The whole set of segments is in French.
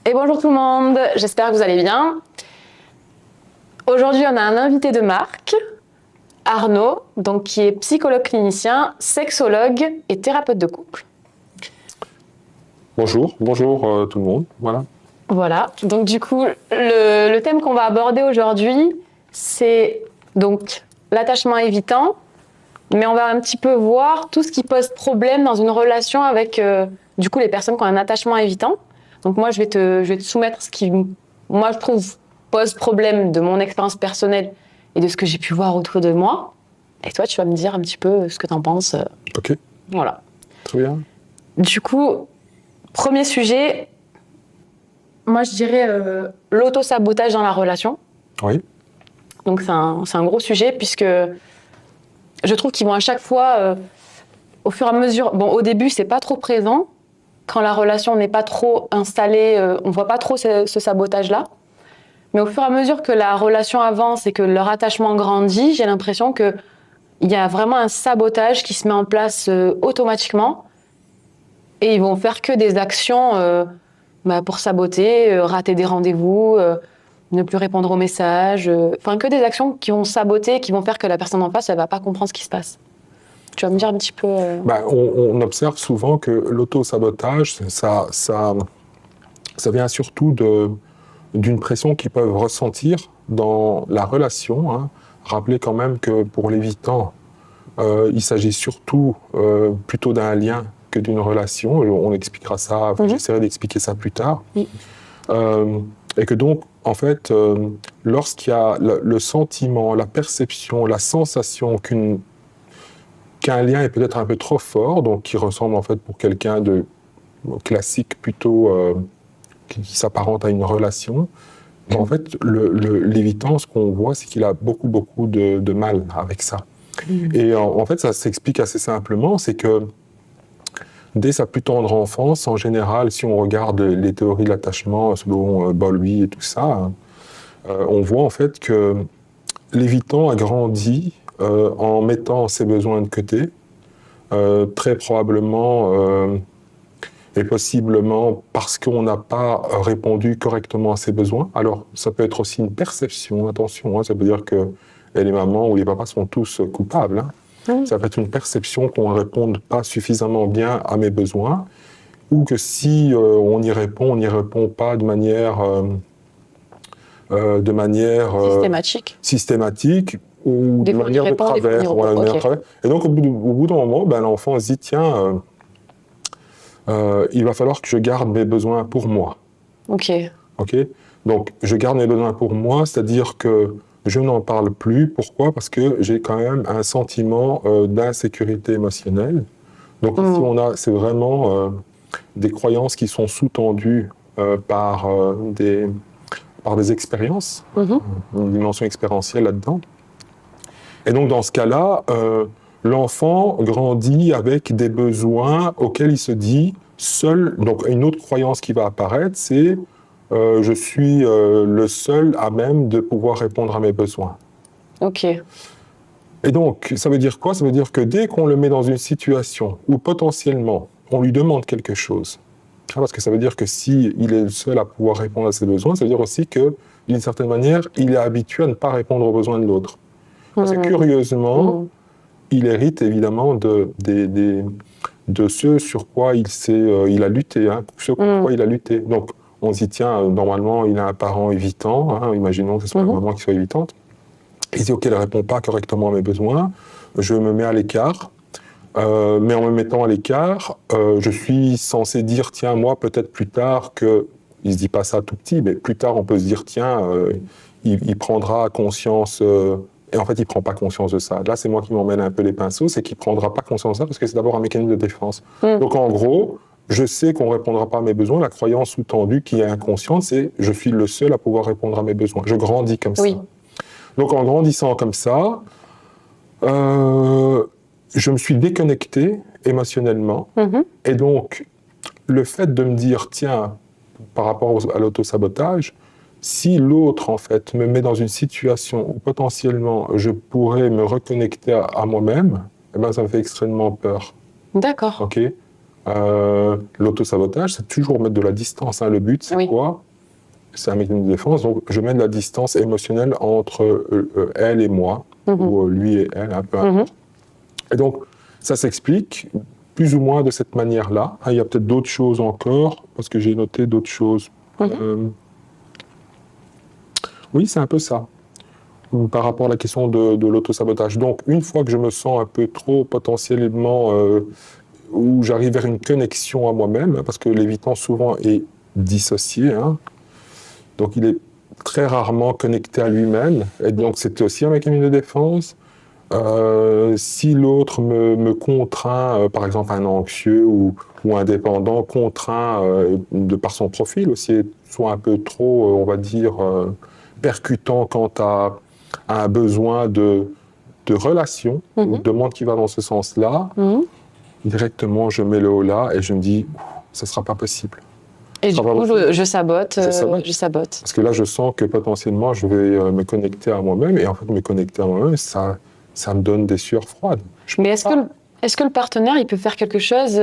Et bonjour tout le monde, j'espère que vous allez bien. Aujourd'hui, on a un invité de marque, Arnaud, donc qui est psychologue clinicien, sexologue et thérapeute de couple. Bonjour tout le monde, voilà. Voilà, donc du coup, le thème qu'on va aborder aujourd'hui, c'est donc l'attachement évitant, mais on va un petit peu voir tout ce qui pose problème dans une relation avec du coup les personnes qui ont un attachement évitant. Donc moi, je vais te soumettre ce qui, moi, je trouve pose problème de mon expérience personnelle et de ce que j'ai pu voir autour de moi. Et toi, tu vas me dire un petit peu ce que tu en penses. Ok. Voilà. Très bien. Du coup, premier sujet, moi je dirais l'auto-sabotage dans la relation. Oui. Donc c'est un gros sujet puisque je trouve qu'ils vont à chaque fois, au fur et à mesure, bon au début c'est pas trop présent, quand la relation n'est pas trop installée, on voit pas trop ce sabotage-là. Mais au fur et à mesure que la relation avance et que leur attachement grandit, j'ai l'impression qu'il y a vraiment un sabotage qui se met en place automatiquement. Et ils vont faire que des actions pour saboter, rater des rendez-vous, ne plus répondre aux messages. Enfin, que des actions qui vont saboter, qui vont faire que la personne en face, elle va pas comprendre ce qui se passe. Tu vas me dire un petit peu... On observe souvent que l'auto-sabotage, ça vient surtout d'une pression qu'ils peuvent ressentir dans la relation. Hein. Rappelez quand même que pour l'évitant, il s'agit surtout plutôt d'un lien que d'une relation. On expliquera ça, j'essaierai d'expliquer ça plus tard. Oui. Et que donc, en fait, lorsqu'il y a le sentiment, la perception, la sensation qu'un lien est peut-être un peu trop fort, donc qui ressemble en fait pour quelqu'un de classique plutôt qui s'apparente à une relation, en fait, l'évitant, ce qu'on voit, c'est qu'il a beaucoup de mal avec ça. Et en fait, ça s'explique assez simplement, c'est que dès sa plus tendre enfance, en général, si on regarde les théories de l'attachement selon Bowlby et tout ça, on voit en fait que l'évitant a grandi en mettant ses besoins de côté, très probablement et possiblement parce qu'on n'a pas répondu correctement à ses besoins. Alors, ça peut être aussi une perception, attention, hein, ça veut dire que les mamans ou les papas sont tous coupables. Hein. Ça peut être une perception qu'on ne réponde pas suffisamment bien à mes besoins, ou que si on y répond pas de manière systématique ou de manière de travers. Voilà, et donc, au bout d'un moment, l'enfant se dit, tiens, il va falloir que je garde mes besoins pour moi. Ok. Donc, je garde mes besoins pour moi, c'est-à-dire que je n'en parle plus. Pourquoi ? Parce que j'ai quand même un sentiment d'insécurité émotionnelle. Donc ici, c'est vraiment des croyances qui sont sous-tendues par des expériences, une dimension expérientielle là-dedans. Et donc dans ce cas-là, l'enfant grandit avec des besoins auxquels il se dit seul. Donc une autre croyance qui va apparaître, c'est je suis le seul à même de pouvoir répondre à mes besoins. Ok. Et donc, ça veut dire quoi ? Ça veut dire que dès qu'on le met dans une situation où potentiellement on lui demande quelque chose, parce que ça veut dire que s'il est le seul à pouvoir répondre à ses besoins, ça veut dire aussi que, d'une certaine manière, il est habitué à ne pas répondre aux besoins de l'autre. Parce que curieusement, il hérite évidemment de ce sur quoi il a lutté, hein, ce sur quoi il a lutté. Donc, on se dit, tiens, normalement, il a un parent évitant, hein, imaginons que ce soit une maman qui soit évitante. Il dit, ok, elle ne répond pas correctement à mes besoins, je me mets à l'écart, mais en me mettant à l'écart, je suis censé dire, tiens, moi, peut-être plus tard que, il ne se dit pas ça tout petit, mais plus tard, on peut se dire, tiens, il prendra conscience, et en fait, il ne prend pas conscience de ça. Là, c'est moi qui m'emmène un peu les pinceaux, c'est qu'il ne prendra pas conscience de ça, parce que c'est d'abord un mécanisme de défense. Donc, en gros, je sais qu'on ne répondra pas à mes besoins. La croyance sous-tendue qui est inconsciente, c'est je suis le seul à pouvoir répondre à mes besoins. Je grandis comme ça. Donc en grandissant comme ça, je me suis déconnecté émotionnellement. Et donc, le fait de me dire, tiens, par rapport à l'autosabotage, si l'autre, en fait, me met dans une situation où potentiellement je pourrais me reconnecter à moi-même, eh ben, ça me fait extrêmement peur. D'accord. Ok ? L'autosabotage, c'est toujours mettre de la distance. Hein. Le but, c'est quoi? C'est un mécanisme de défense. Donc, je mets de la distance émotionnelle entre elle et moi, ou lui et elle, un peu importe. Et donc, ça s'explique plus ou moins de cette manière-là. Il y a peut-être d'autres choses encore, parce que j'ai noté d'autres choses. Oui, c'est un peu ça, par rapport à la question de l'autosabotage. Donc, une fois que je me sens un peu trop potentiellement, où j'arrive vers une connexion à moi-même, parce que l'évitant souvent est dissocié, hein, donc il est très rarement connecté à lui-même, et donc c'est aussi un mécanisme de défense. Si l'autre me contraint, par exemple un anxieux ou un dépendant contraint de par son profil aussi, soit un peu trop, on va dire, percutant quant à un besoin de relation, une demande qui va dans ce sens-là, directement je mets le haut là et je me dis, ça ne sera pas possible. Et du coup, je sabote. Parce que là, je sens que potentiellement, je vais me connecter à moi-même, et en fait, me connecter à moi-même, ça me donne des sueurs froides. Mais est-ce que le partenaire, il peut faire quelque chose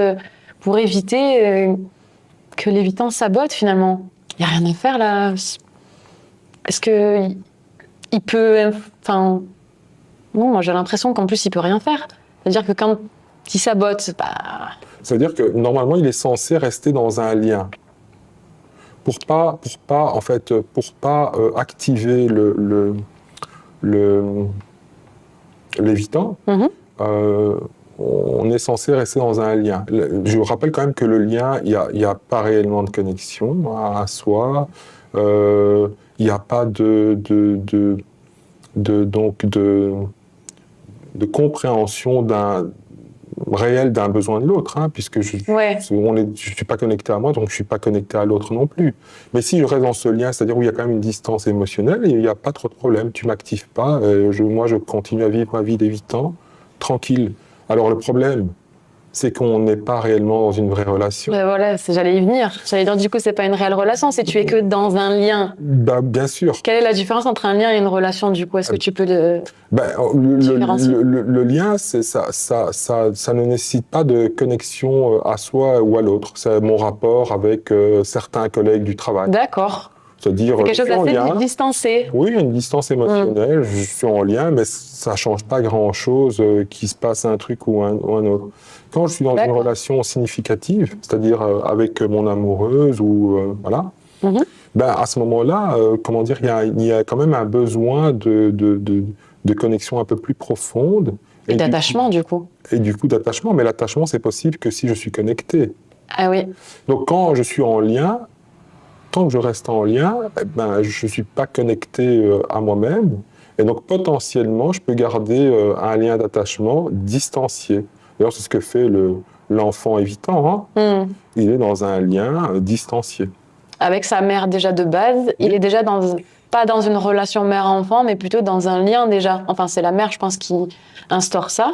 pour éviter que l'évitant sabote finalement? Il n'y a rien à faire là. Est-ce qu'il peut... Enfin, non, moi j'ai l'impression qu'en plus, il peut rien faire. C'est-à-dire que quand il sabote, bah... C'est-à-dire que normalement, il est censé rester dans un lien. Pour pas activer l'évitant, on est censé rester dans un lien. Je vous rappelle quand même que le lien, il y a pas réellement de connexion à soi. Il n'y a pas de compréhension réel d'un besoin de l'autre, hein, puisque je suis pas connecté à moi, donc je suis pas connecté à l'autre non plus. Mais si je reste dans ce lien, c'est-à-dire où il y a quand même une distance émotionnelle, il n'y a pas trop de problème, tu m'actives pas, moi je continue à vivre ma vie d'évitant, tranquille. Alors le problème, c'est qu'on n'est pas réellement dans une vraie relation. Voilà, j'allais y venir. J'allais dire, du coup, c'est pas une réelle relation, c'est tu es que dans un lien. Bah, bien sûr. Quelle est la différence entre un lien et une relation, du coup? Est-ce que tu peux le lien, ça ne nécessite pas de connexion à soi ou à l'autre. C'est mon rapport avec certains collègues du travail. D'accord. C'est-à-dire, c'est quelque chose d'assez distancé. Oui, une distance émotionnelle, je suis en lien, mais ça ne change pas grand-chose qu'il se passe un truc ou un autre. Quand je suis dans une relation significative, c'est-à-dire avec mon amoureuse ou voilà, à ce moment-là, comment dire, il y a quand même un besoin de connexion un peu plus profonde. Et d'attachement, du coup. Et du coup, d'attachement, mais l'attachement, c'est possible que si je suis connecté. Ah oui. Donc, quand je suis en lien, tant que je reste en lien, je ne suis pas connecté à moi-même. Et donc, potentiellement, je peux garder un lien d'attachement distancié. D'ailleurs, c'est ce que fait l'enfant évitant. Hein. Il est dans un lien distancié. Avec sa mère déjà de base, il est déjà pas dans une relation mère-enfant, mais plutôt dans un lien déjà. Enfin, c'est la mère, je pense, qui instaure ça.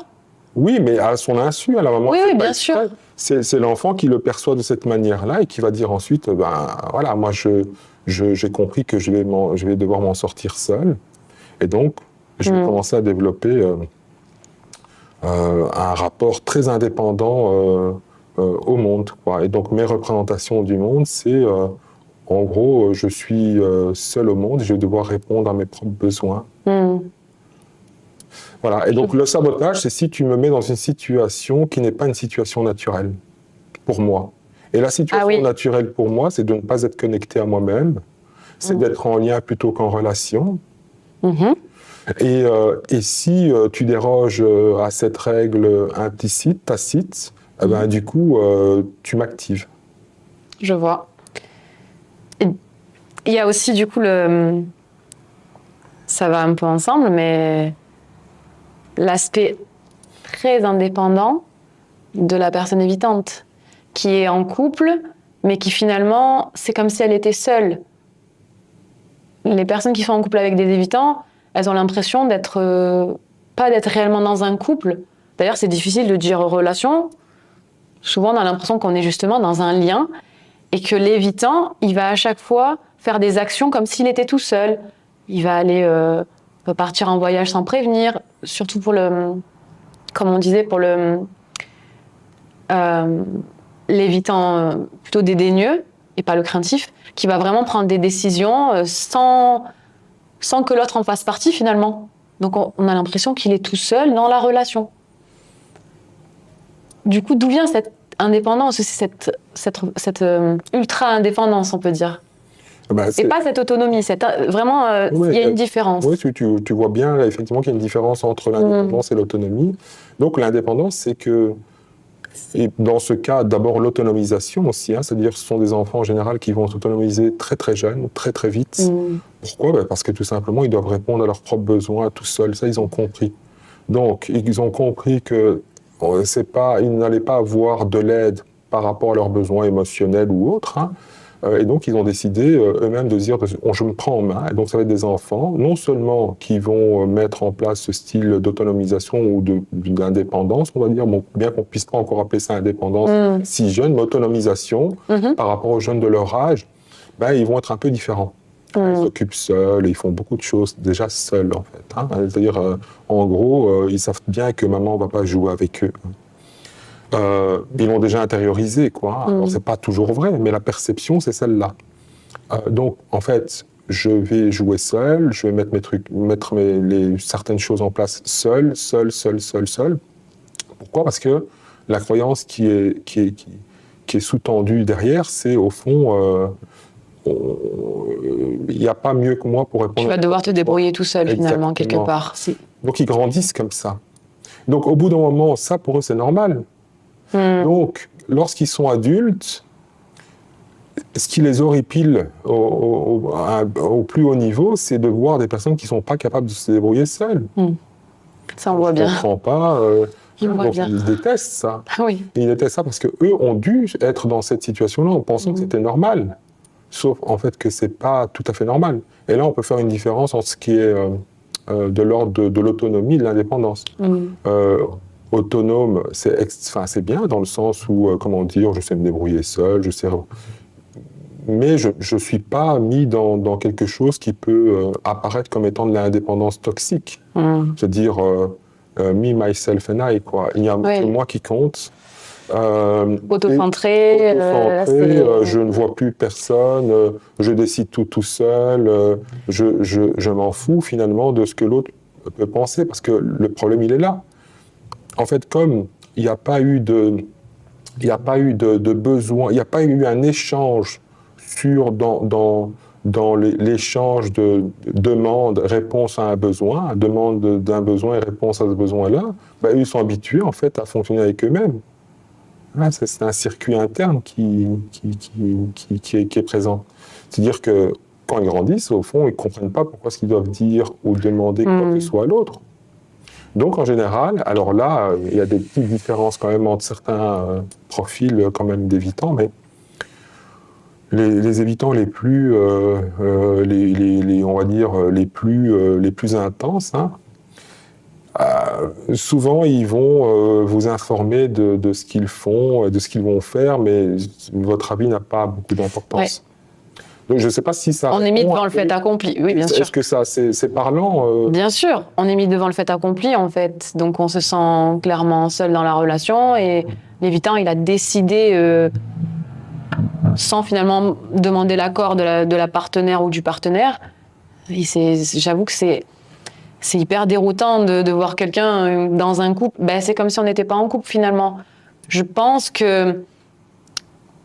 Oui, mais à son insu, à la maman. Oui, bien sûr. C'est l'enfant qui le perçoit de cette manière-là et qui va dire ensuite, voilà, moi, j'ai compris que je vais devoir m'en sortir seul. Et donc, je vais commencer à développer un rapport très indépendant au monde, quoi. Et donc, mes représentations du monde, c'est, en gros, je suis seul au monde, je vais devoir répondre à mes propres besoins. Voilà. Et donc, le sabotage, c'est si tu me mets dans une situation qui n'est pas une situation naturelle pour moi. Et la situation naturelle pour moi, c'est de ne pas être connecté à moi-même, c'est d'être en lien plutôt qu'en relation. Et si tu déroges à cette règle implicite, tacite, du coup, tu m'actives. Je vois. Il y a aussi, du coup, ça va un peu ensemble, mais l'aspect très indépendant de la personne évitante, qui est en couple, mais qui finalement, c'est comme si elle était seule. Les personnes qui sont en couple avec des évitants, elles ont l'impression pas d'être réellement dans un couple. D'ailleurs, c'est difficile de dire relation. Souvent, on a l'impression qu'on est justement dans un lien et que l'évitant, il va à chaque fois faire des actions comme s'il était tout seul. Il va aller partir en voyage sans prévenir, surtout pour comme on disait, pour l'évitant plutôt dédaigneux et pas le craintif, qui va vraiment prendre des décisions sans que l'autre en fasse partie finalement. Donc on a l'impression qu'il est tout seul dans la relation. Du coup, d'où vient cette indépendance, cette ultra-indépendance, on peut dire? Et pas cette autonomie, vraiment, il y a une différence. Oui, tu vois bien là, effectivement qu'il y a une différence entre l'indépendance et l'autonomie. Donc l'indépendance, c'est que, et dans ce cas, d'abord l'autonomisation aussi, hein, c'est-à-dire que ce sont des enfants en général qui vont s'autonomiser très très jeunes, très très vite. Pourquoi ? Parce que tout simplement, ils doivent répondre à leurs propres besoins tout seuls, ça ils ont compris. Donc ils ont compris que ils n'allaient pas avoir de l'aide par rapport à leurs besoins émotionnels ou autres, hein. Et donc, ils ont décidé eux-mêmes de dire je me prends en main. Et donc, ça va être des enfants, non seulement qui vont mettre en place ce style d'autonomisation ou d'indépendance, on va dire, bon, bien qu'on ne puisse pas encore appeler ça indépendance si jeune, mais autonomisation par rapport aux jeunes de leur âge, ben, ils vont être un peu différents. Ils s'occupent seuls, ils font beaucoup de choses déjà seuls, en fait. Hein. C'est-à-dire, en gros, ils savent bien que maman ne va pas jouer avec eux. Ils l'ont déjà intériorisé, quoi. Alors, c'est pas toujours vrai, mais la perception, c'est celle-là. Donc, en fait, je vais jouer seul, je vais mettre certaines choses en place seul. Pourquoi ? Parce que la croyance qui est sous-tendue derrière, c'est au fond, il n'y a pas mieux que moi pour répondre. Tu vas devoir te débrouiller tout seul, finalement, quelque part. Donc, ils grandissent comme ça. Donc, au bout d'un moment, ça, pour eux, c'est normal. Donc, lorsqu'ils sont adultes, ce qui les horripile au plus haut niveau, c'est de voir des personnes qui ne sont pas capables de se débrouiller seules. Ça, on voit bien. Je ne comprends pas. Donc, ils détestent ça. Oui. Ils détestent ça parce qu'eux ont dû être dans cette situation-là en pensant que c'était normal. Sauf, en fait, que ce n'est pas tout à fait normal. Et là, on peut faire une différence entre ce qui est de l'ordre de l'autonomie et de l'indépendance. Autonome, c'est bien dans le sens où, comment dire, je sais me débrouiller seul, mais je ne suis pas mis dans quelque chose qui peut apparaître comme étant de l'indépendance toxique. C'est-à-dire, me, myself and I, quoi. Il n'y a que moi qui compte. Autocentré, je ne vois plus personne, je décide tout seul, je m'en fous finalement de ce que l'autre peut penser, parce que le problème, il est là. En fait, comme il n'y a pas eu de besoin, il n'y a pas eu un échange dans l'échange de demande, réponse à un besoin, demande d'un besoin et réponse à ce besoin-là, ben, ils sont habitués en fait à fonctionner avec eux-mêmes. Là, c'est un circuit interne qui est présent. C'est-à-dire que quand ils grandissent, au fond, ils ne comprennent pas pourquoi ils doivent dire ou demander quoi que ce soit à l'autre. Donc, en général, alors là, il y a des petites différences quand même entre certains profils quand même d'évitants, mais les évitants les plus, on va dire, les plus intenses, hein, souvent, ils vont vous informer de ce qu'ils font, de ce qu'ils vont faire, mais votre avis n'a pas beaucoup d'importance. Donc, je ne sais pas si ça... On est mis devant le fait accompli, oui, bien sûr. Est-ce que ça, c'est parlant Bien sûr, on est mis devant le fait accompli, en fait. Donc, on se sent clairement seul dans la relation, et l'évitant, il a décidé, sans finalement demander l'accord de la partenaire ou du partenaire. J'avoue que c'est hyper déroutant de voir quelqu'un dans un couple. Ben, c'est comme si on n'était pas en couple, finalement. Je pense que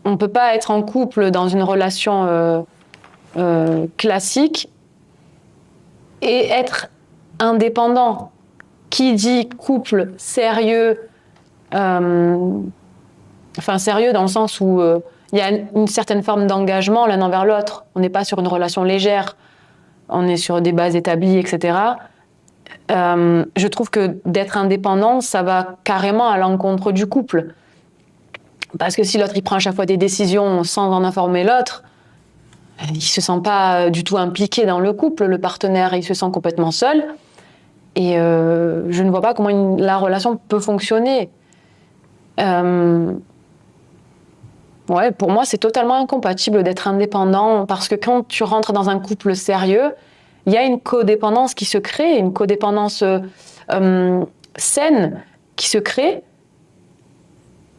on ne peut pas être en couple dans une relation classique et être indépendant. Qui dit couple sérieux, sérieux dans le sens où il y a une certaine forme d'engagement l'un envers l'autre. On n'est pas sur une relation légère, on est sur des bases établies, etc. Je trouve que d'être indépendant, ça va carrément à l'encontre du couple. Parce que si l'autre il prend à chaque fois des décisions sans en informer l'autre, il ne se sent pas du tout impliqué dans le couple, le partenaire, il se sent complètement seul. Et je ne vois pas comment la relation peut fonctionner. Ouais, pour moi, c'est totalement incompatible d'être indépendant, parce que quand tu rentres dans un couple sérieux, il y a une codépendance qui se crée, une codépendance saine qui se crée,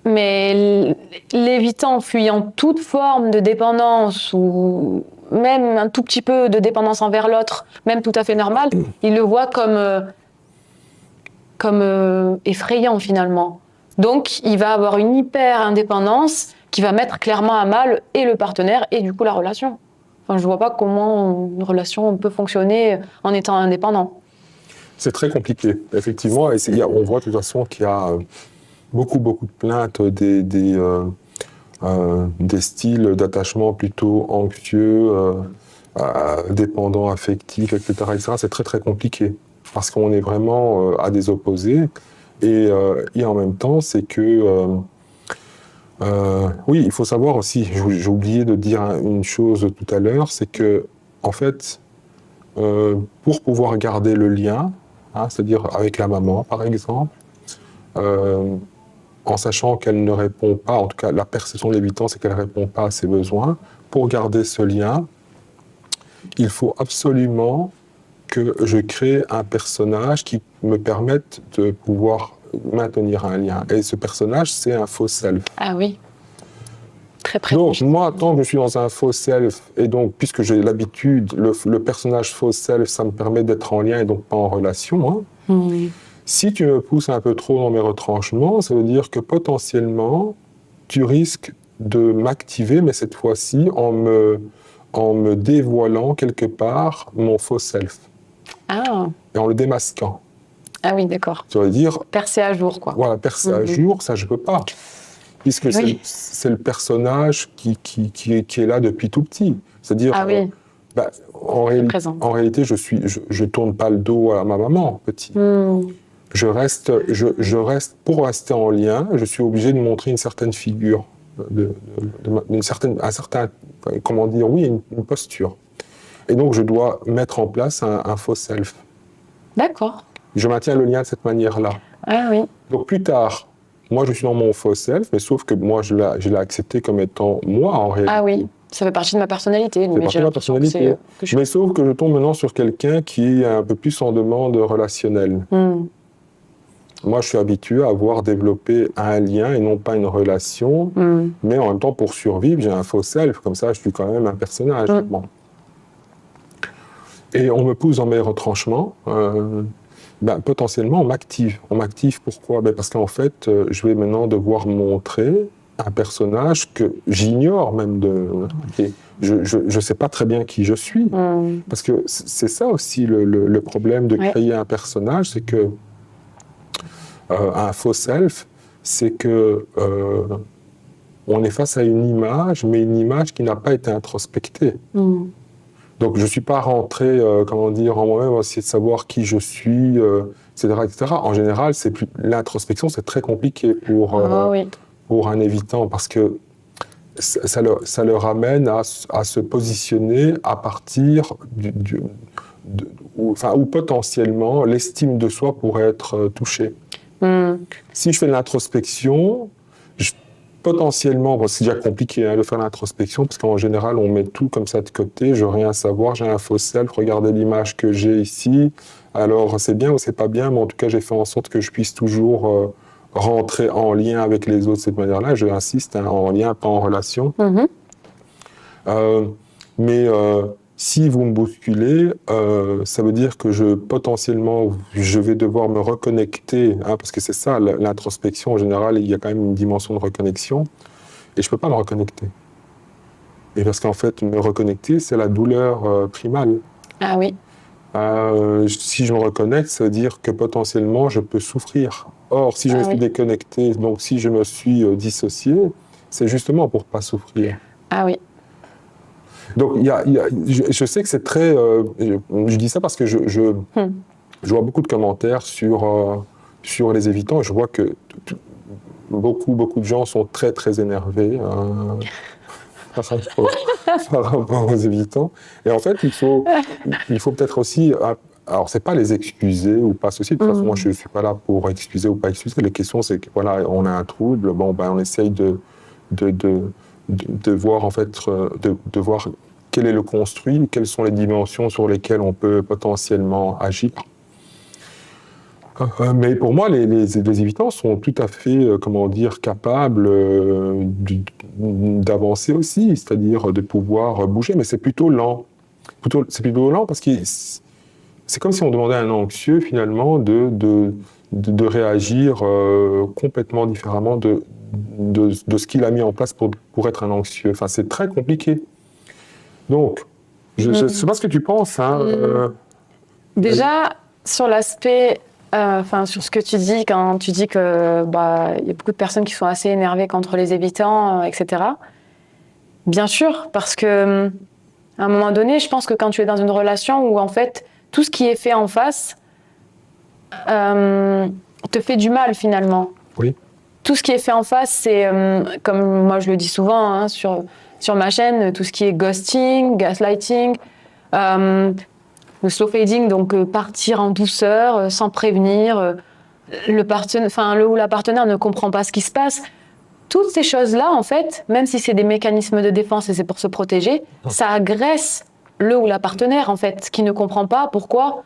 mais l'évitant, fuyant toute forme de dépendance ou même un tout petit peu de dépendance envers l'autre, même tout à fait normal, il le voit comme effrayant finalement. Donc, il va avoir une hyper indépendance qui va mettre clairement à mal et le partenaire et du coup la relation. Enfin, je vois pas comment une relation peut fonctionner en étant indépendant. C'est très compliqué, effectivement. Et on voit de toute façon qu'il y a beaucoup de plaintes des styles d'attachement plutôt anxieux, dépendants, affectifs, etc. C'est très très compliqué parce qu'on est vraiment à des opposés. Et en même temps, c'est que oui, il faut savoir aussi. J'ai oublié de dire une chose tout à l'heure, c'est que en fait, pour pouvoir garder le lien, c'est-à-dire avec la maman, par exemple, en sachant qu'elle ne répond pas, en tout cas la perception de l'évitant, c'est qu'elle ne répond pas à ses besoins, pour garder ce lien, il faut absolument que je crée un personnage qui me permette de pouvoir maintenir un lien. Et ce personnage, c'est un faux self. Ah oui, très présent. Donc moi, tant que je suis dans un faux self, et donc puisque j'ai l'habitude, le personnage faux self, ça me permet d'être en lien et donc pas en relation. Si tu me pousses un peu trop dans mes retranchements, ça veut dire que potentiellement, tu risques de m'activer, mais cette fois-ci en me dévoilant quelque part mon faux self. Ah. Et en le démasquant. Ah oui, d'accord. Ça veut dire... Percer à jour, quoi. Voilà, percer à jour, ça je peux pas. Puisque c'est le personnage qui est là depuis tout petit. C'est-à-dire... Ah oui. En réalité, je tourne pas le dos à ma maman, petit. Je reste, pour rester en lien, je suis obligé de montrer une certaine figure, une posture. Et donc, je dois mettre en place un faux self. D'accord. Je maintiens le lien de cette manière-là. Ah oui. Donc, plus tard, moi, je suis dans mon faux self, mais sauf que moi, je l'ai accepté comme étant moi, en réalité. Ah oui, ça fait partie de ma personnalité. Ça fait partie de ma personnalité. Mais sauf que je tombe maintenant sur quelqu'un qui est un peu plus en demande relationnelle. Moi, je suis habitué à avoir développé un lien et non pas une relation. Mais en même temps, pour survivre, j'ai un faux self. Comme ça, je suis quand même un personnage. Bon. Et on me pousse dans mes retranchements. Potentiellement, on m'active. On m'active pourquoi ? Parce qu'en fait, je vais maintenant devoir montrer un personnage que j'ignore même je ne sais pas très bien qui je suis. Parce que c'est ça aussi le problème de créer un personnage, c'est que un faux self, c'est que on est face à une image, mais une image qui n'a pas été introspectée. Donc je ne suis pas rentré, en moi-même, essayer de savoir qui je suis, etc. En général, l'introspection, c'est très compliqué pour un évitant, parce que ça le ramène à se positionner à partir où potentiellement l'estime de soi pourrait être touchée. Si je fais de l'introspection, potentiellement, c'est déjà compliqué de faire l'introspection, parce qu'en général, on met tout comme ça de côté, je veux rien savoir, j'ai un faux self, regardez l'image que j'ai ici, alors c'est bien ou c'est pas bien, mais en tout cas, j'ai fait en sorte que je puisse toujours rentrer en lien avec les autres de cette manière-là, je insiste, en lien, pas en relation. Si vous me bousculez, ça veut dire que potentiellement, je vais devoir me reconnecter, parce que c'est ça, l'introspection en général, il y a quand même une dimension de reconnexion, et je ne peux pas me reconnecter. Et parce qu'en fait, me reconnecter, c'est la douleur primale. Ah oui. Si je me reconnecte, ça veut dire que potentiellement, je peux souffrir. Or, si je me suis déconnecté, donc si je me suis dissocié, c'est justement pour ne pas souffrir. Ah oui. Donc, je sais que c'est très... je dis ça parce que je vois beaucoup de commentaires sur les évitants. Je vois que beaucoup de gens sont très, très énervés par rapport aux évitants. Et en fait, il faut peut-être aussi... Alors, c'est pas les excuser ou pas ceci. De toute façon, moi, je ne suis pas là pour excuser ou pas excuser. La question, c'est que, voilà, on a un trouble. Bon, on essaye de voir, en fait, de voir quel est le construit, quelles sont les dimensions sur lesquelles on peut potentiellement agir. Mais pour moi, les évitants sont tout à fait, comment dire, capables d'avancer aussi, c'est-à-dire de pouvoir bouger, mais c'est plutôt lent. C'est plutôt lent parce que c'est comme si on demandait à un anxieux, finalement, de réagir complètement différemment de ce qu'il a mis en place pour être un anxieux. Enfin, c'est très compliqué. Donc, je ne sais pas ce que tu penses. Hein, Déjà, sur l'aspect, sur ce que tu dis, quand tu dis que y a beaucoup de personnes qui sont assez énervées contre les évitants, etc. Bien sûr, parce que à un moment donné, je pense que quand tu es dans une relation où en fait tout ce qui est fait en face te fait du mal finalement. Oui. Tout ce qui est fait en face, c'est comme moi je le dis souvent hein, sur ma chaîne, tout ce qui est ghosting, gaslighting. Le slow fading, donc partir en douceur, sans prévenir, le ou la partenaire ne comprend pas ce qui se passe. Toutes ces choses-là, en fait, même si c'est des mécanismes de défense et c'est pour se protéger, ça agresse le ou la partenaire, en fait, qui ne comprend pas pourquoi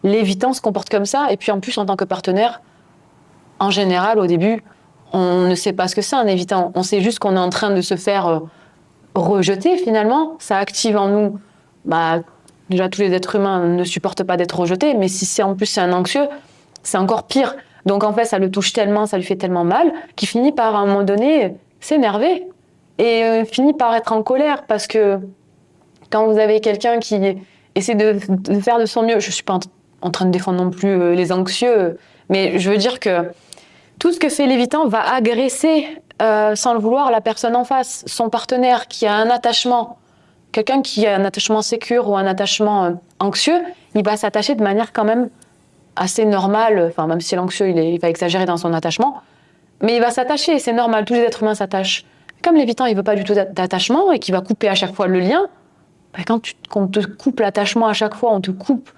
l'évitant se comporte comme ça. Et puis en plus, en tant que partenaire, en général, au début, on ne sait pas ce que c'est un évitant. On sait juste qu'on est en train de se faire rejeter, finalement. Ça active en nous... déjà, tous les êtres humains ne supportent pas d'être rejetés, mais si en plus c'est un anxieux, c'est encore pire. Donc en fait, ça le touche tellement, ça lui fait tellement mal, qu'il finit par, à un moment donné, s'énerver et finit par être en colère parce que quand vous avez quelqu'un qui essaie de faire de son mieux, je ne suis pas en train de défendre non plus les anxieux, mais je veux dire que tout ce que fait l'évitant va agresser, sans le vouloir, la personne en face, son partenaire qui a un attachement. Quelqu'un qui a un attachement sécure ou un attachement anxieux, il va s'attacher de manière quand même assez normale, enfin même si l'anxieux il va exagérer dans son attachement, mais il va s'attacher, c'est normal, tous les êtres humains s'attachent. Comme l'évitant il veut pas du tout d'attachement et qu'il va couper à chaque fois le lien, quand on te coupe l'attachement à chaque fois, on te coupe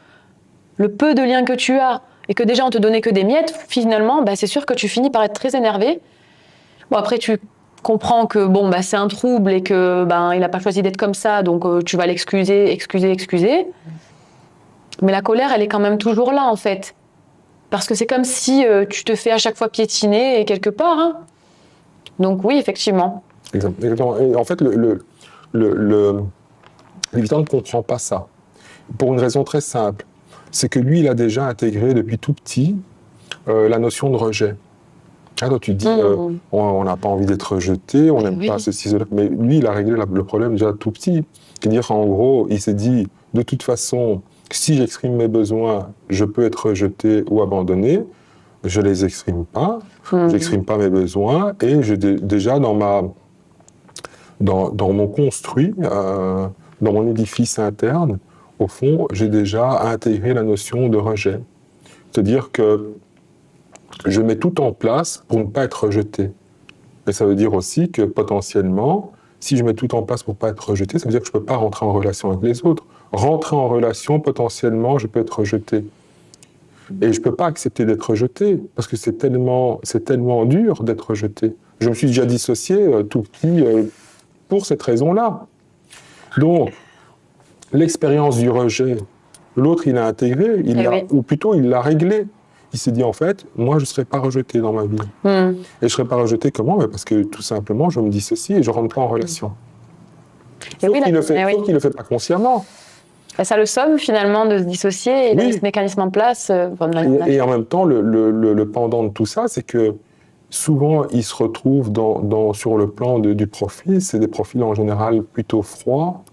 le peu de lien que tu as et que déjà on te donnait que des miettes, finalement c'est sûr que tu finis par être très énervé. Bon après tu comprends que c'est un trouble et que il n'a pas choisi d'être comme ça, donc tu vas l'excuser. Mais la colère, elle est quand même toujours là, en fait. Parce que c'est comme si tu te fais à chaque fois piétiner quelque part. Hein. Donc oui, effectivement. Exactement. Et en fait, l'évitant ne comprend pas ça. Pour une raison très simple. C'est que lui, il a déjà intégré depuis tout petit la notion de rejet. Alors tu dis, on n'a pas envie d'être rejeté, on n'aime pas ceci, cela. Mais lui, il a réglé le problème déjà tout petit. C'est-à-dire, en gros, il s'est dit, de toute façon, si j'exprime mes besoins, je peux être rejeté ou abandonné. Je ne les exprime pas, je n'exprime pas mes besoins. Et déjà, dans mon construit, dans mon édifice interne, au fond, j'ai déjà intégré la notion de rejet. C'est-à-dire que je mets tout en place pour ne pas être rejeté. Et ça veut dire aussi que potentiellement, si je mets tout en place pour ne pas être rejeté, ça veut dire que je ne peux pas rentrer en relation avec les autres. Rentrer en relation, potentiellement, je peux être rejeté. Et je ne peux pas accepter d'être rejeté, parce que c'est tellement dur d'être rejeté. Je me suis déjà dissocié tout petit pour cette raison-là. Donc, l'expérience du rejet, l'autre, il l'a intégré, ou plutôt, il l'a réglé. Il s'est dit, en fait, moi, je ne serai pas rejeté dans ma vie. Et je ne serai pas rejeté comment ? Parce que, tout simplement, je me dissocie et je ne rentre pas en relation. Sauf qu'il ne le fait pas consciemment. Ça le sauve, finalement, de se dissocier et de mettre ce mécanisme en place. Et en même temps, le pendant de tout ça, c'est que souvent, ils se retrouvent sur le plan du profil. C'est des profils, en général, plutôt froids.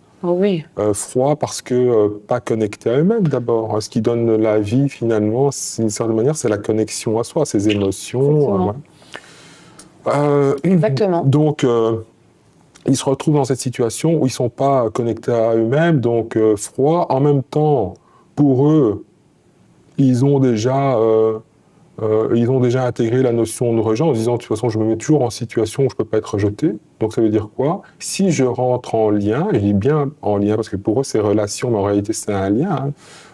Froid parce que pas connecté à eux-mêmes d'abord. Ce qui donne la vie finalement, d'une certaine manière, c'est la connexion à soi, ses émotions. Exactement. Donc, ils se retrouvent dans cette situation où ils sont pas connectés à eux-mêmes, donc froid. En même temps, pour eux, ils ont déjà intégré la notion de rejet en disant de toute façon je me mets toujours en situation où je peux pas être rejeté. Donc ça veut dire quoi ? Si je rentre en lien, et je dis bien en lien parce que pour eux c'est relation, mais en réalité c'est un lien.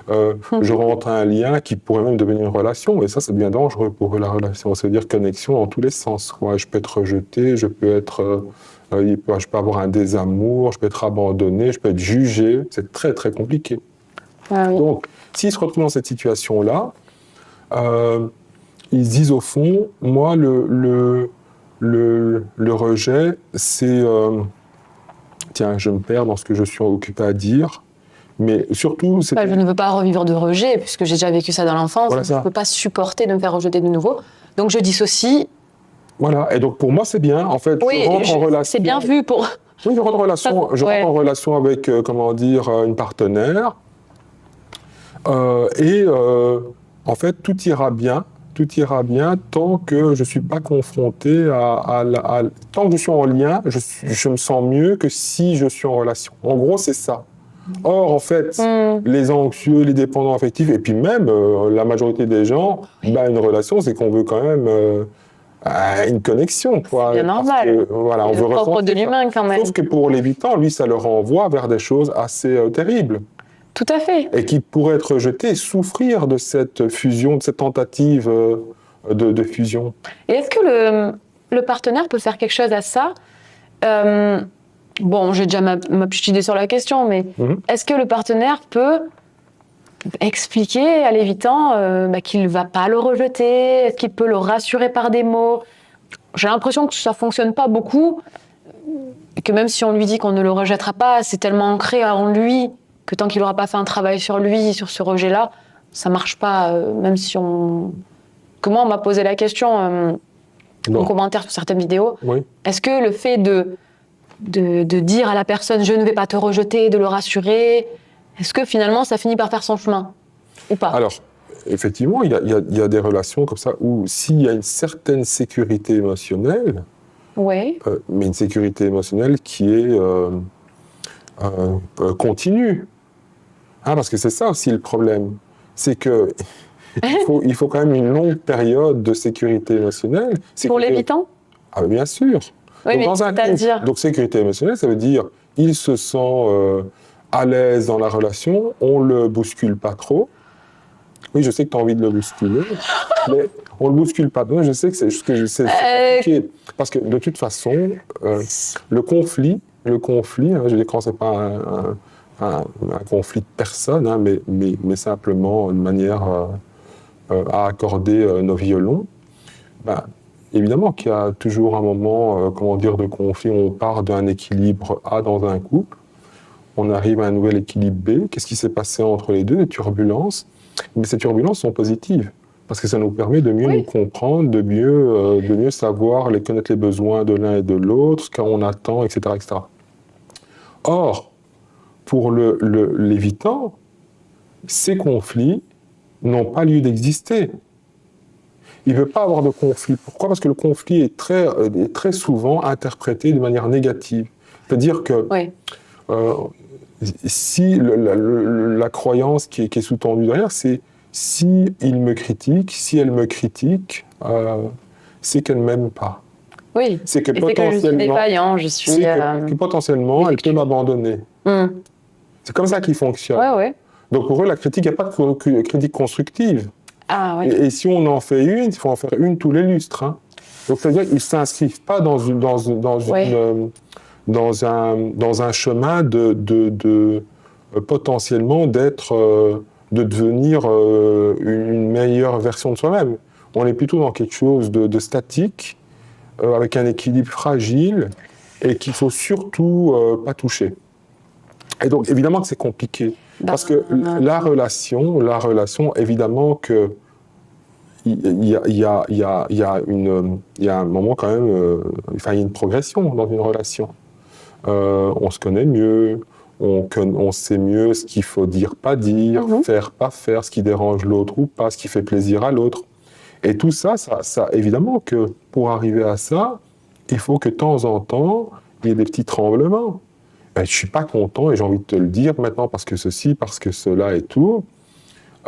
Je rentre à un lien qui pourrait même devenir une relation, et ça devient dangereux pour eux la relation. Ça veut dire connexion dans tous les sens. Je peux être rejeté, je peux avoir un désamour, je peux être abandonné, je peux être jugé. C'est très très compliqué. Donc s'ils se retrouvent dans cette situation-là, ils se disent au fond, moi, le rejet, c'est... tiens, je me perds dans ce que je suis occupé à dire, mais surtout... je ne veux pas revivre de rejet, puisque j'ai déjà vécu ça dans l'enfance, Voilà, je ne peux pas supporter de me faire rejeter de nouveau, donc je dissocie. Voilà, et donc pour moi, c'est bien, en fait, Oui, je rentre en relation... c'est bien vu pour... Oui, je rentre en relation avec, comment dire, une partenaire, en fait, tout ira bien tant que je ne suis pas confronté tant que je suis en lien, je me sens mieux que si je suis en relation. En gros, c'est ça. Or, en fait, les anxieux, les dépendants affectifs, et puis même la majorité des gens, une relation, c'est qu'on veut quand même une connexion. C'est bien normal. Voilà, on veut le propre de l'humain quand même. Sauf que pour l'évitant, lui, ça le renvoie vers des choses assez terribles. Tout à fait. Et qui pourrait être rejeté et souffrir de cette fusion, de cette tentative de fusion. Et est-ce que le partenaire peut faire quelque chose à ça ? Bon, j'ai déjà ma petite idée sur la question, mais est-ce que le partenaire peut expliquer à l'évitant qu'il ne va pas le rejeter ? Est-ce qu'il peut le rassurer par des mots ? J'ai l'impression que ça ne fonctionne pas beaucoup, et que même si on lui dit qu'on ne le rejettera pas, c'est tellement ancré en lui que tant qu'il n'aura pas fait un travail sur lui, sur ce rejet-là, ça ne marche pas, même si on... Que moi, on m'a posé la question en commentaire sur certaines vidéos. Oui. Est-ce que le fait de dire à la personne « je ne vais pas te rejeter », de le rassurer, est-ce que finalement, ça finit par faire son chemin ou pas ? Alors, effectivement, il y a des relations comme ça où s'il y a une certaine sécurité émotionnelle, mais une sécurité émotionnelle qui est continue, parce que c'est ça aussi le problème, c'est que il faut quand même une longue période de sécurité émotionnelle. Pour l'évitant ? Ah, bien sûr. Oui, donc, dans un couple, donc sécurité émotionnelle, ça veut dire il se sent à l'aise dans la relation, on le bouscule pas trop. Oui, je sais que tu as envie de le bousculer, mais on le bouscule pas. Non, je sais que c'est compliqué. Parce que de toute façon, le conflit, je veux dire, quand c'est pas un conflit de personnes, mais simplement une manière à accorder nos violons, évidemment qu'il y a toujours un moment, de conflit, on part d'un équilibre A dans un couple, on arrive à un nouvel équilibre B. Qu'est-ce qui s'est passé entre les deux? Des turbulences. Mais ces turbulences sont positives, parce que ça nous permet de mieux nous comprendre, de mieux savoir, connaître les besoins de l'un et de l'autre, ce qu'on attend, etc., etc. Or, pour l'évitant, ces conflits n'ont pas lieu d'exister. Il ne veut pas avoir de conflit. Pourquoi ? Parce que le conflit est très souvent interprété de manière négative. C'est-à-dire que si la croyance qui est sous-tendue derrière, c'est si il me critique, si elle me critique, c'est qu'elle ne m'aime pas. Oui, c'est que potentiellement, je suis défaillant, que potentiellement, elle peut m'abandonner. C'est comme ça qu'ils fonctionnent. Donc pour eux, la critique, il n'y a pas de critique constructive. Et si on en fait une, il faut en faire une tous les lustres. Donc c'est-à-dire qu'ils ne s'inscrivent pas dans un chemin de potentiellement de devenir une meilleure version de soi-même. On est plutôt dans quelque chose de statique, avec un équilibre fragile, et qu'il ne faut surtout pas toucher. Et donc, évidemment que c'est compliqué. Parce que la relation, évidemment que il y a un moment quand même, il y a une progression dans une relation. On se connaît mieux, on sait mieux ce qu'il faut dire, pas dire, faire, pas faire, ce qui dérange l'autre ou pas, ce qui fait plaisir à l'autre. Et tout ça, évidemment que pour arriver à ça, il faut que de temps en temps, il y ait des petits tremblements. Je ne suis pas content et j'ai envie de te le dire maintenant parce que ceci, parce que cela et tout.